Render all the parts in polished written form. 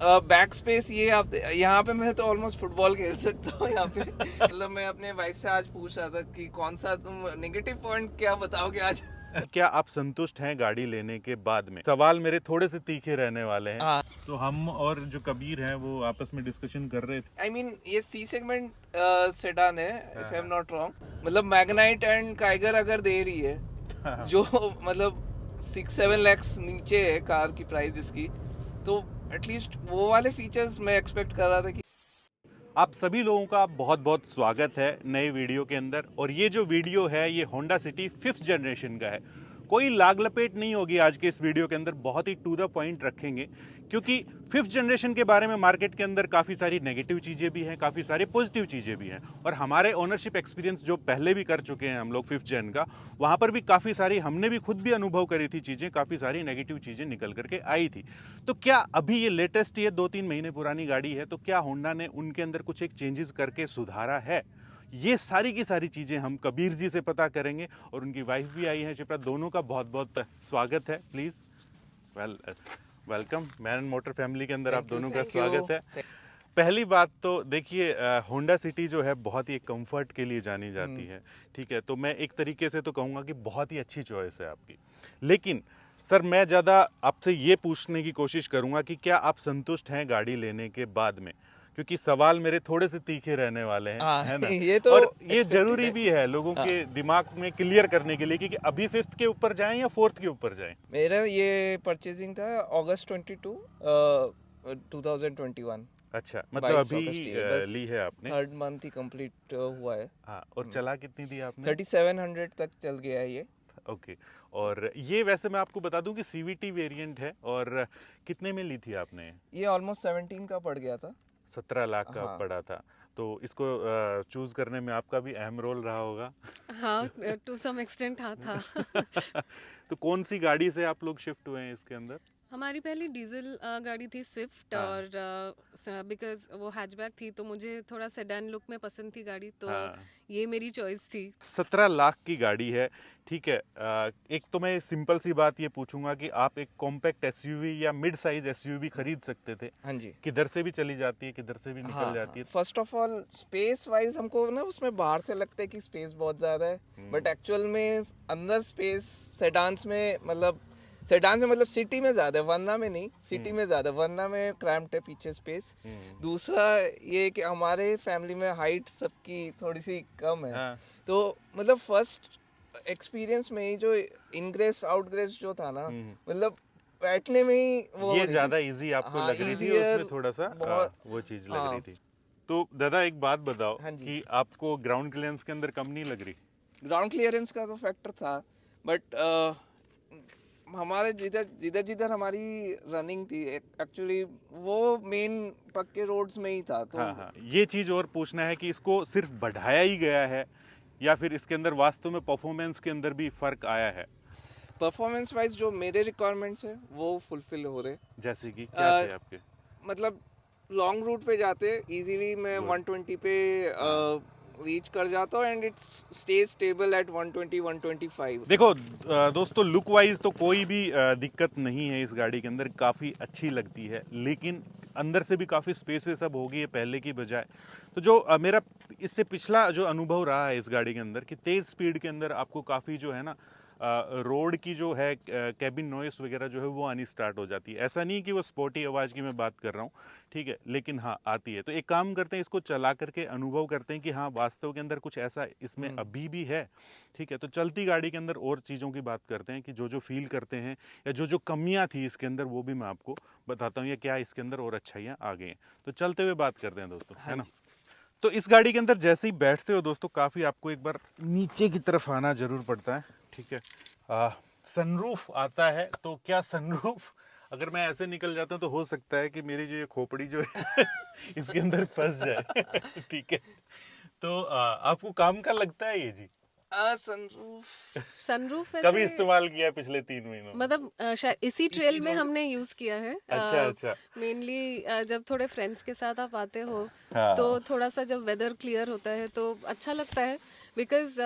Back space ये आप यहाँ पे मैं तो ऑलमोस्ट फुटबॉल खेल सकता हूँ यहाँ पे। मतलब मैं अपने वाइफ से आज पूछ रहा था कि कौन सा तुम नेगेटिव पॉइंट क्या बताओगे आज। क्या आप संतुष्ट हैं गाड़ी लेने के बाद में? सवाल मेरे थोड़े से तीखे रहने वाले हैं। हाँ, तो हम और जो कबीर हैं वो आपस में डिस्कशन कर रहे थे। आई मीन ये सी सेगमेंट सेडान है if I am not wrong. मतलब मैग्नाइट एंड काइगर अगर दे रही है जो मतलब 6-7 lakhs नीचे है कार की प्राइस जिसकी, तो एटलीस्ट वो वाले फीचर्स मैं एक्सपेक्ट कर रहा था कि आप सभी लोगों का बहुत बहुत स्वागत है नए वीडियो के अंदर। और ये जो वीडियो है ये होंडा सिटी 5th जनरेशन का है। कोई लाग लपेट नहीं होगी आज के इस वीडियो के अंदर, बहुत ही टू द पॉइंट रखेंगे क्योंकि 5th जनरेशन के बारे में मार्केट के अंदर काफ़ी सारी नेगेटिव चीज़ें भी हैं, काफ़ी सारी पॉजिटिव चीज़ें भी हैं। और हमारे ओनरशिप एक्सपीरियंस जो पहले भी कर चुके हैं हम लोग 5th जन का, वहाँ पर भी काफ़ी सारी हमने भी खुद भी अनुभव करी थी चीज़ें, काफ़ी सारी नेगेटिव चीज़ें निकल करके आई थी। तो क्या अभी ये लेटेस्ट, ये 2-3 महीने पुरानी गाड़ी है, तो क्या होंडा ने उनके अंदर कुछ एक चेंजेस करके सुधारा है? ये सारी की सारी चीज़ें हम कबीर जी से पता करेंगे। और उनकी वाइफ भी आई है शिप्रा, दोनों का बहुत बहुत स्वागत है। Please welcome man motor family के अंदर आप दोनों का स्वागत है। पहली बात तो देखिए, होंडा सिटी जो है बहुत ही कंफर्ट के लिए जानी जाती है, ठीक है। तो मैं एक तरीके से तो कहूँगा कि बहुत ही अच्छी चॉइस है आपकी। लेकिन सर मैं ज़्यादा आपसे ये पूछने की कोशिश करूँगा कि क्या आप संतुष्ट हैं गाड़ी लेने के बाद में? क्योंकि सवाल मेरे थोड़े से तीखे रहने वाले हैं, है ना? ये तो और ये जरूरी भी है लोगों के दिमाग में क्लियर करने के लिए कि अभी 5th के ऊपर जाएं या 4th के ऊपर जाएं। मेरा ये परचेजिंग था अगस्त 22 2021। अच्छा, मतलब 22 अभी अगस्त ये बस ली है आपने? 3rd मंथ ही कंप्लीट हुआ है। हाँ, और चला कितनी दी आपने? 3700 तक चल गया है ये। ओके। और ये वैसे मैं आपको बता दूं कि सीवीटी वेरिएंट है। और कितने में ली थी आपने? ये ऑलमोस्ट 17 का पड़ गया था। 17 लाख का हाँ। पड़ा था। तो इसको चूज करने में आपका भी अहम रोल रहा होगा। हाँ, टू सम एक्सटेंट हाँ था। तो कौन सी गाड़ी से आप लोग शिफ्ट हुए हैं इसके अंदर? हमारी पहली डीजल गाड़ी थी स्विफ्ट, हाँ। और बिकॉज वो हैचबैक थी तो मुझे थोड़ा सेडान लुक में पसंद थी गाड़ी, तो हाँ। ये मेरी चॉइस थी। 17 लाख की गाड़ी है, ठीक है। एक तो मैं सिंपल सी बात ये पूछूंगा कि आप एक कॉम्पैक्ट एसयूवी या मिड साइज एसयूवी खरीद सकते थे। हाँ जी। किधर से भी चली जाती है, किधर से भी निकल जाती है। First of all space wise हमको ना उसमें बाहर से लगता है कि स्पेस बहुत ज़्यादा है, बट एक्चुअल में अंदर स्पेस सेडान्स में मतलब सिटी में ज़्यादा है, वरना में नहीं। सिटी में ज़्यादा, वरना में क्रैम्प्ड है पीछे स्पेस। दूसरा ये कि हमारे फैमिली में हाइट सबकी थोड़ी सी कम है। हाँ। तो मतलब फर्स्ट एक्सपीरियंस में ही जो इनग्रेस आउटग्रेस जो था ना, मतलब बैठने में ही वो ये ज्यादा इजी आपको हाँ, लग रही थी, easier, उसमें थोड़ा सा वो चीज लग रही थी। तो दादा एक बात बताओ हाँ जी। कि आपको ग्राउंड क्लियरेंस के अंदर कम नहीं लग रही? ग्राउंड क्लियरेंस का तो फैक्टर था, बट हमारे जिधर जिधर हमारी रनिंग थी एक्चुअली वो मेन पक्के रोड्स में ही था। तो हाँ हाँ, ये चीज और पूछना है कि इसको सिर्फ बढ़ाया ही गया है या फिर इसके अंदर वास्तव में परफॉर्मेंस के अंदर भी फर्क आया है? परफॉर्मेंस वाइज जो मेरे रिक्वायरमेंट्स है वो फुलफिल हो रहे। जैसे कि क्या थे आपके? मतलब लॉन्ग रूट पे जाते इजीली मैं 120 पे रीच कर जाता हूँ and it's stay stable at 120-125। देखो दोस्तों, लुक वाइज तो कोई भी दिक्कत नहीं है इस गाड़ी के अंदर, काफ़ी अच्छी लगती है। लेकिन अंदर से भी काफ़ी स्पेसेस अब हो गई है पहले की बजाय। तो जो मेरा इससे पिछला जो अनुभव रहा है इस गाड़ी के अंदर कि तेज़ स्पीड के अंदर आपको काफ़ी जो है ना रोड की जो है कैबिन नॉइस वगैरह जो है वो आनी स्टार्ट हो जाती है। ऐसा नहीं कि वो स्पोर्टी आवाज़ की मैं बात कर रहा हूँ, ठीक है, लेकिन हाँ आती है। तो एक काम करते हैं, इसको चला करके अनुभव करते हैं कि हाँ वास्तव के अंदर कुछ ऐसा इसमें अभी भी है, ठीक है। तो चलती गाड़ी के अंदर और चीज़ों की बात करते हैं कि जो जो फील करते हैं या जो जो कमियाँ थी इसके अंदर वो भी मैं आपको बताता हूँ या क्या इसके अंदर और अच्छाइयाँ आ गई हैं। तो चलते हुए बात करते हैं दोस्तों, है ना। तो इस गाड़ी के अंदर जैसे ही बैठते हो दोस्तों, काफ़ी आपको एक बार नीचे की तरफ आना ज़रूर पड़ता है, ठीक है। सनरूफ आता है, तो क्या सनरूफ अगर मैं ऐसे निकल जाता हूँ तो हो सकता है कि मेरी जो ये खोपड़ी जो है इसके अंदर फंस जाए ठीक है। तो आपको काम का लगता है ये जी? सनरूफ कभी वैसे इस्तेमाल किया है पिछले 3 महीनों में? मतलब शायद इसी ट्रेल में हमने यूज किया है। अच्छा अच्छा। मेनली जब थोड़े फ्रेंड्स के साथ आप आते हो हाँ। तो थोड़ा सा जब वेदर क्लियर होता है तो अच्छा लगता है। बिकॉज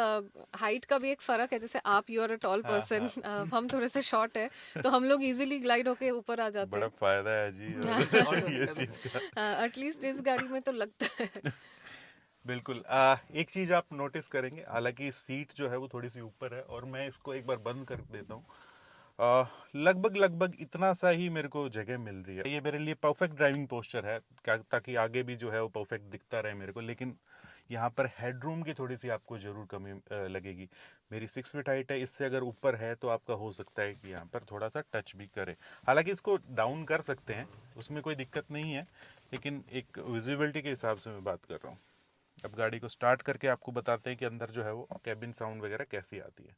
हाइट का भी एक फ़र्क है, जैसे आप you are a tall person, हम थोड़े से शॉर्ट है, तो हम लोग इजीली ग्लाइड होके ऊपर आ जाते बड़ा हैं। फायदा है जी ये चीज का। एटलीस्ट इस गाड़ी में तो लगता है। बिल्कुल। एक चीज आप नोटिस करेंगे, हालांकि सीट जो है वो थोड़ी सी ऊपर है और मैं इसको एक बार बंद कर देता हूँ। लगभग लगभग इतना सा ही मेरे को जगह मिल रही है। ये मेरे लिए परफेक्ट ड्राइविंग पोस्चर है, ताकि आगे भी जो है वो परफेक्ट दिखता रहे मेरे को। लेकिन यहाँ पर हेडरूम की थोड़ी सी आपको जरूर कमी लगेगी। मेरी 6 फीट हाइट है, इससे अगर ऊपर है तो आपका हो सकता है कि यहाँ पर थोड़ा सा टच भी करे। हालांकि इसको डाउन कर सकते हैं, उसमें कोई दिक्कत नहीं है, लेकिन एक विजिबिलिटी के हिसाब से मैं बात कर रहा हूँ। अब गाड़ी को स्टार्ट करके आपको बताते हैं कि अंदर जो है वो कैबिन साउंड वगैरह कैसी आती है।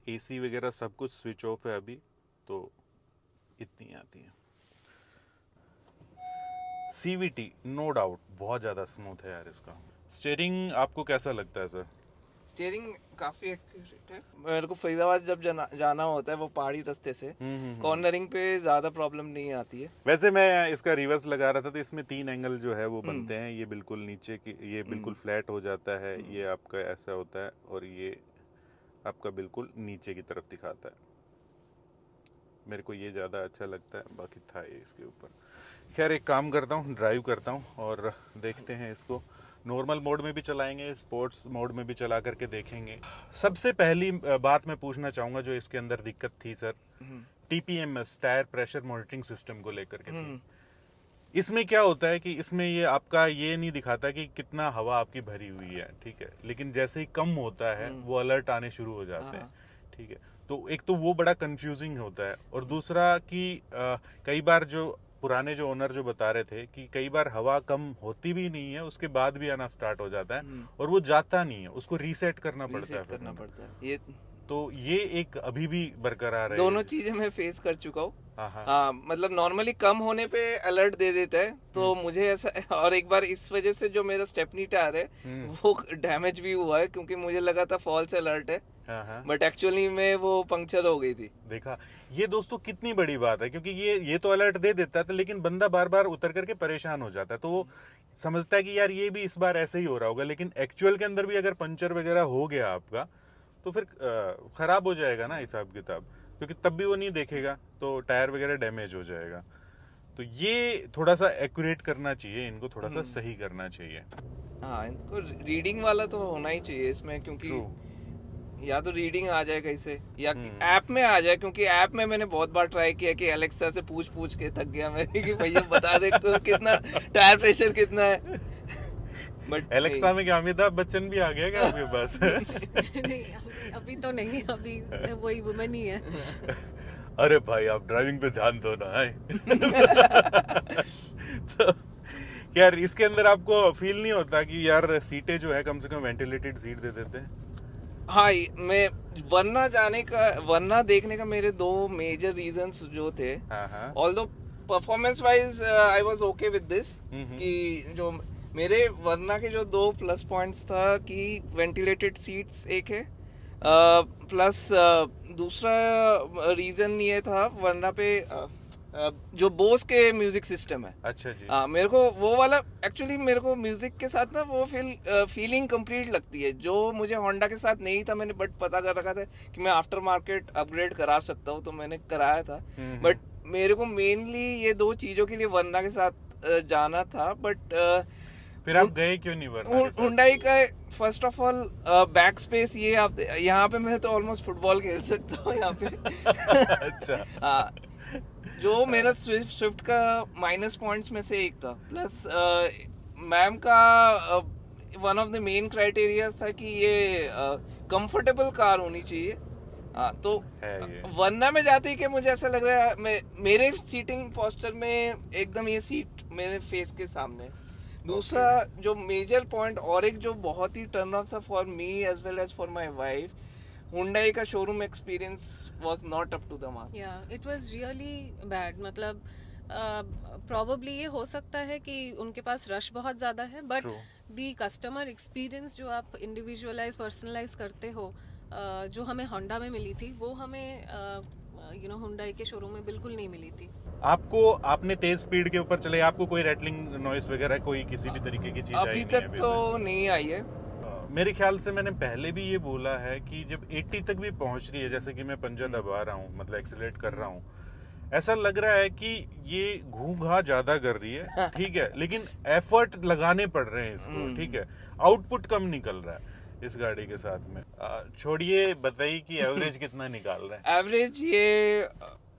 एसी वगैरह सब कुछ स्विच ऑफ है अभी, तो इतनी आती है। सीवीटी नो डाउट बहुत ज़्यादा स्मूथ है यार इसका। स्टीयरिंग आपको कैसा लगता है सर? स्टीयरिंग काफी एक्यूरेट है। मेरे को फरीदाबाद जब जाना होता है वो पहाड़ी रास्ते से, कॉर्नरिंग पे ज्यादा प्रॉब्लम नहीं आती है। वैसे मैं इसका रिवर्स लगा रहा था, तो इसमें 3 एंगल जो है वो बनते हैं। ये बिल्कुल नीचे की, ये बिल्कुल फ्लैट हो जाता है, ये आपका ऐसा होता है, और ये आपका बिल्कुल नीचे की तरफ दिखाता है। मेरे को ये ज़्यादा अच्छा लगता है, बाकी था ये इसके ऊपर। खैर एक काम करता हूँ, ड्राइव करता हूँ और देखते हैं इसको। नॉर्मल मोड में भी चलाएंगे, स्पोर्ट्स मोड में भी चला करके देखेंगे। सबसे पहली बात मैं पूछना चाहूँगा जो इसके अंदर दिक्कत थी sir, TPMS tyre pressure monitoring system को लेकर के थी। इसमें क्या होता है कि इसमें ये आपका ये नहीं दिखाता कि कितना हवा आपकी भरी हुई है, ठीक है, लेकिन जैसे ही कम होता है वो अलर्ट आने शुरू हो जाते हैं, ठीक है। तो एक तो वो बड़ा कंफ्यूजिंग होता है, और दूसरा कि कई बार जो पुराने जो ओनर जो बता रहे थे कि कई बार हवा कम होती भी नहीं है, उसके बाद भी आना स्टार्ट हो जाता है और वो जाता नहीं है, उसको रीसेट करना पड़ता है। ये तो ये एक अभी भी बरकरार है। दोनों चीजें मैं फेस कर चुका हूँ। हाँ। हाँ, मतलब नॉर्मली कम होने पे अलर्ट दे देता है, तो मुझे ऐसा, और एक बार इस वजह से जो मेरा स्टेपनी टायर है वो डैमेज भी हुआ है, क्योंकि मुझे लगा था फॉल्स अलर्ट है, बट एक्चुअली में वो पंक्चर हो गई थी। देखा, ये दोस्तों कितनी बड़ी बात है, क्योंकि ये तो अलर्ट दे देता है, लेकिन बंदा बार बार उतर करके परेशान हो जाता है, तो वो समझता है कि यार ये भी इस बार ऐसे ही हो रहा होगा, लेकिन एक्चुअल के अंदर भी अगर पंचर वगैरह हो गया आपका तो फिर खराब हो जाएगा ना हिसाब किताब, क्योंकि तब भी वो नहीं देखेगा, तो टायर वगैरह डैमेज हो जाएगा। तो ये थोड़ा सा एक्यूरेट करना चाहिए, इनको थोड़ा सा सही करना चाहिए। हाँ, इनको रीडिंग वाला तो होना ही चाहिए इसमें, क्योंकि या तो रीडिंग आ जाए कहीं से, या ऐप में आ जाए, क्योंकि ऐप में मैंने बहुत बार ट्राई किया कि एलेक्सा से पूछ के थक गया मैं कि भैया बता दे कितना टायर प्रेशर कितना है। बट एलेक्सा में क्या अमिताभ बच्चन भी आ गया क्या आपके पास? नहीं, अभी तो नहीं, अभी वही वुमन ही है। अरे भाई आप ड्राइविंग पे ध्यान दो ना है। तो यार इसके अंदर आपको फील नहीं होता कि यार सीटें जो है कम से कम वेंटिलेटेड सीट दे देते हैं? हाँ, मैं वरना देखने का मेरे दो मेजर रीजंस जो थे। Although performance wise I was okay with this, कि जो मेरे वरना के जो दो प्लस पॉइंट्स था कि वेंटिलेटेड सीट्स एक है, प्लस दूसरा रीजन ये था वरना पे जो बोस के म्यूजिक सिस्टम है। अच्छा जी। मेरे को वो वाला एक्चुअली, मेरे को म्यूजिक के साथ ना वो फीलिंग कंप्लीट लगती है, जो मुझे होंडा के साथ नहीं था। मैंने बट पता कर रखा था कि मैं आफ्टर मार्केट अपग्रेड करा सकता हूँ, तो मैंने कराया था। बट मेरे को मेनली ये दो चीजों के लिए वरना के साथ जाना था। बट फिर आप गए क्यों नहीं वरना? हुंडई का first of all back space, ये आप यहाँ पे मैं तो ऑलमोस्ट फुटबॉल खेल सकता हूँ यहाँ पे। अच्छा। हाँ, जो मेरा स्विफ्ट का माइनस पॉइंट्स में से एक था। प्लस मैम का one of the main criterias था कि ये कंफर्टेबल कार होनी चाहिए। तो वरना में जाते ही कि मुझे ऐसा लग रहा है मेरे सीटिंग पोस्चर में एकदम ये सीट मेरे फेस के सामने। दूसरा जो मेजर पॉइंट और एक जो बहुत ही टर्न ऑफ था for me as well as for my wife, Hyundai का showroom experience was not up to the mark. या इट वाज रियली बैड। मतलब प्रॉबली ये हो सकता है कि उनके पास रश बहुत ज़्यादा है, बट दी कस्टमर एक्सपीरियंस जो आप इंडिविजुअलाइज पर्सनलाइज करते हो, जो हमें होंडा में मिली थी, वो हमें हुंडई के शोरूम में बिल्कुल नहीं मिली थी। आपने तेज स्पीड के ऊपर चले, आपको कोई रैटलिंग नॉइस वगैरह कोई किसी भी तरीके की चीज आई अभी नहीं है तक तो नहीं आई है। मेरे ख्याल से मैंने पहले भी ये बोला है कि जब 80 तक भी पहुंच रही है, जैसे कि मैं पंजा दबा रहा हूँ, मतलब एक्सीलरेट कर रहा हूँ, ऐसा लग रहा है कि ये घूंघा ज्यादा कर रही है, ठीक है, लेकिन एफर्ट लगाने पड़ रहे हैं इसको, ठीक है, आउटपुट कम निकल रहा है इस गाड़ी के साथ में। छोड़िए, बताइए कि एवरेज कितना निकाल रहा है? एवरेज ये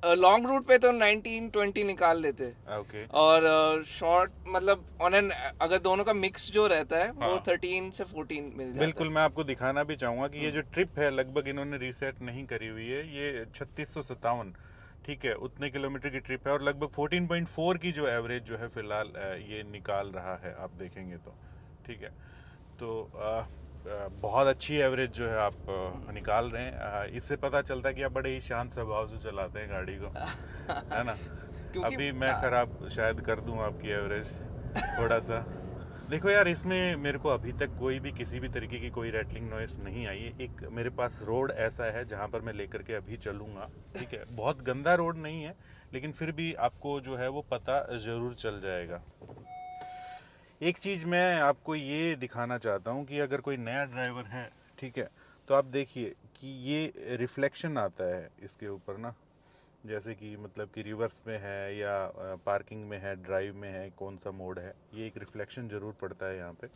लॉन्ग रूट पे तो 19-20 निकाल लेते हैं। ओके। और शॉर्ट मतलब ऑन एन अगर दोनों का मिक्स जो रहता है वो हाँ। 13 से 14 मिल जाता बिल्कुल, मैं आपको दिखाना भी चाहूंगा कि ये जो ट्रिप है लगभग इन्होंने रीसेट नहीं करी हुई है, ये 3657, ठीक है, उतने किलोमीटर की ट्रिप है और लगभग 14.4 की जो एवरेज जो है फिलहाल ये निकाल रहा है, आप देखेंगे तो, ठीक है। तो बहुत अच्छी एवरेज जो है आप निकाल रहे हैं। इससे पता चलता है कि आप बड़े ही शांत स्वभाव से चलाते हैं गाड़ी को, है ना? क्योंकि अभी मैं खराब शायद कर दूं आपकी एवरेज थोड़ा सा। देखो यार, इसमें मेरे को अभी तक कोई भी किसी भी तरीके की कोई रैटलिंग नॉइस नहीं आई है। एक मेरे पास रोड ऐसा है जहाँ पर मैं लेकर के अभी चलूँगा, ठीक है, बहुत गंदा रोड नहीं है, लेकिन फिर भी आपको जो है वो पता ज़रूर चल जाएगा। एक चीज़ मैं आपको ये दिखाना चाहता हूँ कि अगर कोई नया ड्राइवर है, ठीक है, तो आप देखिए कि ये रिफ्लेक्शन आता है इसके ऊपर ना, जैसे कि मतलब कि रिवर्स में है या पार्किंग में है, ड्राइव में है, कौन सा मोड है, ये एक रिफ्लेक्शन ज़रूर पड़ता है यहाँ पे।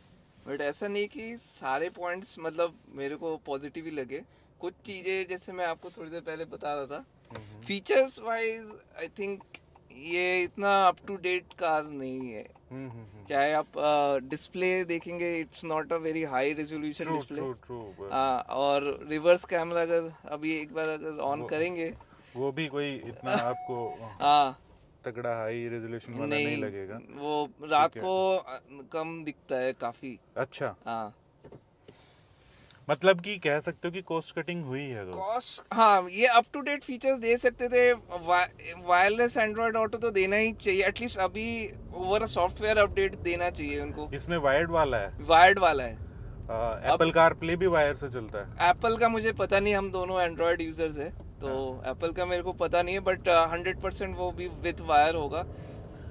बट ऐसा नहीं कि सारे पॉइंट्स मतलब मेरे को पॉजिटिव ही लगे। कुछ चीज़ें जैसे मैं आपको थोड़ी देर पहले बता रहा था, फीचर्स वाइज आई थिंक ये इतना अप टू डेट कार नहीं है। चाहे आप डिस्प्ले देखेंगे, it's not a very high resolution display. और रिवर्स कैमरा अगर अभी एक बार अगर ऑन करेंगे, वो भी कोई इतना आपको हाँ तगड़ा हाई रेजोल्यूशन वाला नहीं लगेगा, वो रात को कम दिखता है काफी। अच्छा, हाँ, मतलब कि कह सकते हो कि कॉस्ट कटिंग हुई है तो। कॉस्ट, हाँ, ये अप टू डेट फीचर्स दे सकते थे। वायरलेस एंड्रॉयड ऑटो तो देना ही चाहिए, एटलीस्ट अभी ओवर सॉफ्टवेयर अपडेट देना चाहिए उनको। इसमें वायर्ड वाला है? वायर्ड वाला है। एप्पल कार प्ले भी वायर से चलता है? एप्पल का मुझे पता नहीं, हम दोनों एंड्रॉयड यूजर्स है तो एप्पल का मेरे को पता नहीं है, बट 100% वो भी विथ वायर होगा।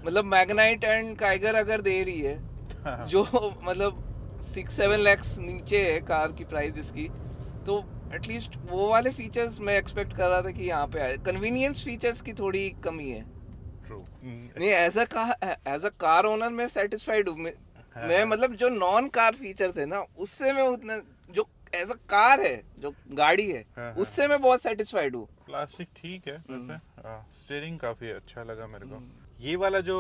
मतलब मैग्नाइट एंड काइगर अगर दे रही है जो मतलब 6-7 लैक्स नीचे है कार की प्राइस इसकी, तो एटलीस्ट वो वाले फीचर्स मैं एक्सपेक्ट कर रहा था कि यहाँ पे आए। कन्वीनियंस फीचर्स की थोड़ी कमी है। नहीं, एज अ कार ओनर मैं सेटिस्फाइड हूँ। मैं मतलब जो नॉन कार फीचर्स है ना, उससे मैं उतना, जो एज अ कार है, जो गाड़ी है, उससे मैं बहुत सेटिस्फाइड हूँ। प्लास्टिक ठीक है वैसे, स्टीयरिंग काफी अच्छा लगा मेरे को। ये वाला जो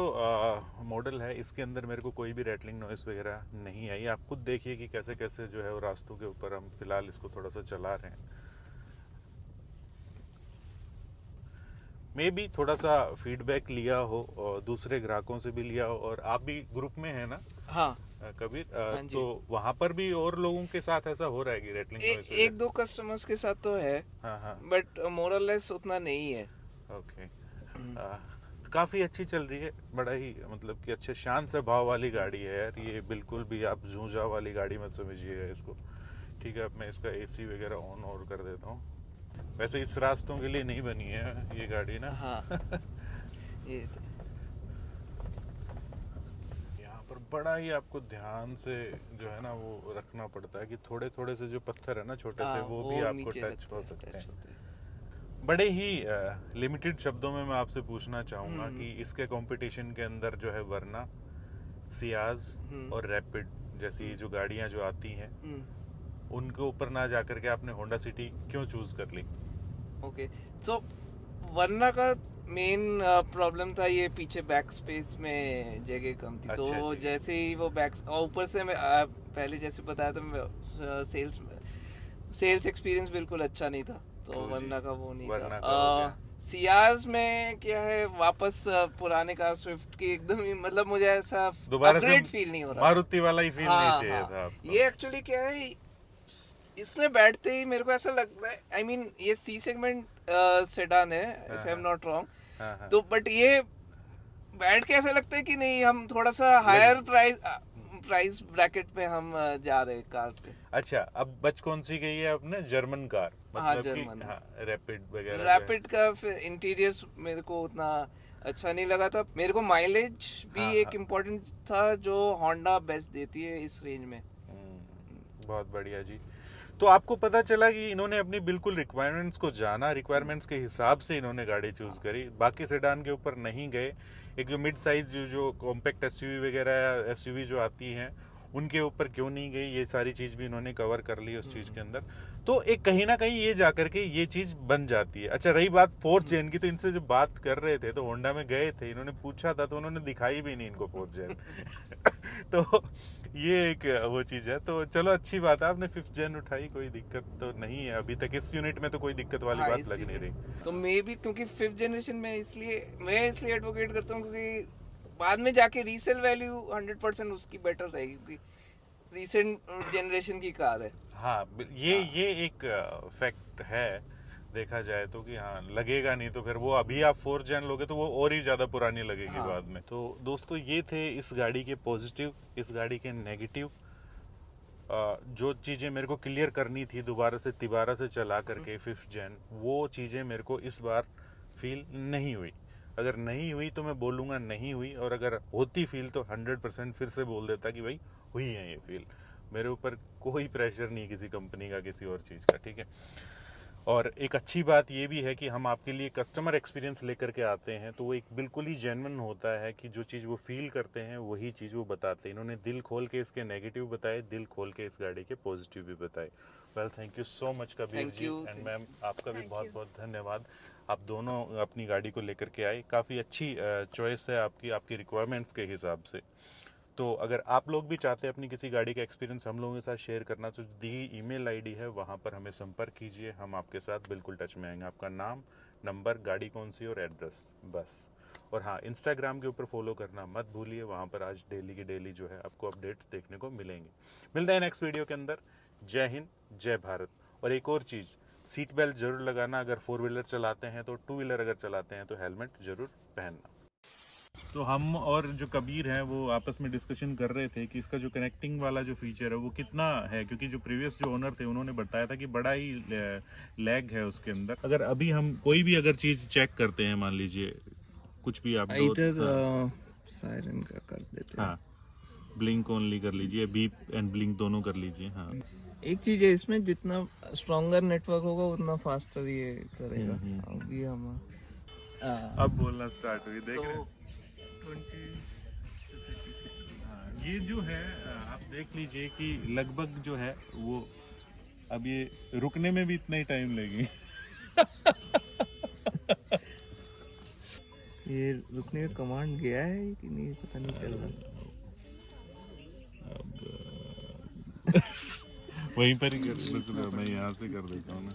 मॉडल है, इसके अंदर मेरे को कोई भी रैटलिंग नॉइस वगैरह नहीं आई। आप खुद देखिए कि कैसे कैसे जो है वो रास्तों के ऊपर हम फिलहाल इसको थोड़ा सा चला रहे हैं। मे भी थोड़ा सा फीडबैक लिया हो और दूसरे ग्राहकों से भी लिया हो, और आप भी ग्रुप में है ना? हाँ कबीर, तो वहाँ पर भी और लोगों के साथ ऐसा हो रहा है कि रैटलिंग नॉइस? एक दो कस्टमर्स के साथ तो है, बट मोर और लेस उतना नहीं है। ओके। काफ़ी अच्छी चल रही है, बड़ा ही मतलब कि अच्छे शांत स्वभाव वाली गाड़ी है यार ये, बिल्कुल भी आप जूझा वाली गाड़ी मत समझिएगा इसको, ठीक है। अब मैं इसका एसी वगैरह ऑन और कर देता हूँ। वैसे इस रास्तों के लिए नहीं बनी है ये गाड़ी ना। हाँ ये तो। यहाँ पर बड़ा ही आपको ध्यान से जो है ना वो रखना पड़ता है कि थोड़े थोड़े से जो पत्थर है ना छोटे से, वो भी आपको टच हो सकते हैं। बड़े ही लिमिटेड शब्दों में मैं आपसे पूछना चाहूँगा कि इसके कंपटीशन के अंदर जो है वरना, सियाज और रैपिड जैसी जो गाड़ियाँ जो आती हैं, उनके ऊपर ना जाकर के आपने होंडा सिटी क्यों चूज कर ली? ओके, सो वरना का मेन प्रॉब्लम था ये पीछे बैक स्पेस में जगह कम थी। अच्छा, तो जैसे ही वो बैक, और ऊपर से मैं पहले जैसे बताया था, सेल्स एक्सपीरियंस बिल्कुल अच्छा नहीं था, तो वरना का वो नहीं था। सियाज में क्या है, वापस पुराने कार स्विफ्ट की एकदम ही, मतलब मुझे ऐसा अपग्रेड फील नहीं हो रहा, मारुति वाला ही फील नहीं चाहिए था आपको। ये एक्चुअली क्या है, इसमें बैठते ही मेरे को ऐसा लगता है, आई मीन ये सी सेगमेंट सेडान है if I am not wrong, तो बट ये बैठ के ऐसा लगता है कि नहीं, हम थोड़ा सा हायर प्राइस प्राइस ब्रैकेट पे हम जा रहे हैं कार पे। अच्छा, अब बच कौन सी गई है अपने? जर्मन कार, हाँ, मतलब कि जर्मन। हाँ, रैपिड वगैरह जो है। रैपिड का फिर इंटीरियर्स मेरे को उतना अच्छा नहीं लगा था। मेरे को माइलेज भी हाँ, एक हाँ। इम्पोर्टेंट था जो होंडा बेस्ट देती है इस रेंज में। बहुत बढ़िया जी। तो आपको पता चला कि इन्होंने अपनी बिल्कुल रिक्वायरमेंट्स को जाना, रिक्वायरमेंट्स के हिसाब से इन्होंने गाड़ी चूज करी, बाकी सेडान के ऊपर नहीं गए। एक जो मिड साइज जो कॉम्पैक्ट एसयूवी वगैरह या एसयूवी जो आती हैं उनके ऊपर क्यों नहीं गई, ये सारी चीज भी इन्होंने कवर कर ली उस चीज के अंदर। तो एक कहीं ना कहीं ये जाकर के ये चीज बन जाती है। अच्छा, रही बात फोर्थ जेन की, तो इनसे जो बात कर रहे थे तो होंडा में गए थे, इन्होंने पूछा था तो उन्होंने दिखाई भी नहीं इनको फोर्थ जेन। तो ये एक वो चीज है। तो चलो अच्छी बात है, आपने फिफ्थ जेन उठाई, कोई दिक्कत तो नहीं है अभी तक इस यूनिट में, तो कोई दिक्कत वाली हाँ, बात इसी लग नहीं में। रही। तो मे भी क्योंकि फिफ्थ जनरेशन में मैं इसलिए एडवोकेट करता हूँ क्योंकि बाद में जाके रीसेल वैल्यू 100% उसकी बेटर रहेगी, क्योंकि रिसेंट जनरेशन की कार है। हाँ, ये एक फैक्ट है देखा जाए तो, कि हाँ लगेगा नहीं तो फिर वो अभी आप फोर्थ जेन लोगे तो वो और ही ज्यादा पुरानी लगेगी हाँ। बाद में। तो दोस्तों ये थे इस गाड़ी के पॉजिटिव, इस गाड़ी के नेगेटिव। जो चीज़ें मेरे को क्लियर करनी थी दोबारा से तिबारा से चला करके फिफ्थ जेन, वो चीज़ें मेरे को इस बार फील नहीं हुई। अगर नहीं हुई तो मैं बोलूँगा नहीं हुई, और अगर होती फील तो 100% फिर से बोल देता कि भाई हुई है ये फील। मेरे ऊपर कोई प्रेशर नहीं किसी कंपनी का, किसी और चीज़ का, ठीक है। और एक अच्छी बात ये भी है कि हम आपके लिए कस्टमर एक्सपीरियंस लेकर के आते हैं, तो वो एक बिल्कुल ही जेन्युइन होता है कि जो चीज़ वो फील करते हैं वही चीज़ वो बताते हैं। इन्होंने दिल खोल के इसके नेगेटिव बताए, दिल खोल के इस गाड़ी के पॉजिटिव भी बताए। Well, thank you so much Kabir Thank ji you, and thank ma'am, आपका भी Thank बहुत you. बहुत धन्यवाद। आप दोनों अपनी गाड़ी को लेकर के आए, काफ़ी अच्छी चॉइस है आपकी, आपकी रिक्वायरमेंट्स के हिसाब से। तो अगर आप लोग भी चाहते हैं अपनी किसी गाड़ी का एक्सपीरियंस हम लोगों के साथ शेयर करना, तो दी ईमेल आईडी है, वहाँ पर हमें संपर्क कीजिए, हम आपके साथ बिल्कुल टच में आएंगे। आपका नाम, नंबर, गाड़ी कौन सी और एड्रेस, बस। और हाँ, इंस्टाग्राम के ऊपर फॉलो करना मत भूलिए, वहाँ पर आज डेली की डेली जो है आपको अपडेट्स देखने को मिलेंगे। मिलते हैं नेक्स्ट वीडियो के अंदर। जय हिंद, जय भारत। और एक और चीज़, सीट बेल्ट जरूर लगाना, अगर 4 व्हीलर चलाते हैं तो, 2 व्हीलर अगर चलाते हैं तो हेलमेट जरूर पहनना। तो हम और जो कबीर हैं वो आपस में डिस्कशन कर रहे थे कि इसका जो कनेक्टिंग वाला जो फीचर है वो कितना है, क्योंकि जो प्रीवियस जो ओनर थे उन्होंने बताया था कि बड़ा ही लैग है उसके अंदर। अगर अभी हम कोई भी अगर चीज़ चेक करते हैं, मान लीजिए कुछ भी आप इधर सायरन का कर देते हैं। हाँ, ब्लिंक ओनली कर लीजिए, बीप एंड ब्लिंक दोनों कर लीजिए। हाँ, एक चीज है इसमें, जितना स्ट्रॉन्गर नेटवर्क होगा उतना फास्टर ये करेगा। अभी हम अब बोलना स्टार्ट हुई, देख रहे हैं? 20 हाँ, ये जो है आप देख लीजिए कि लगभग जो है वो अब ये रुकने में भी इतना ही टाइम लगेगी। ये रुकने का कमांड गया है कि नहीं पता नहीं चल रहा। अब वहीं पर ही कर, रुक लो, मैं यहाँ से कर देता हूँ ना।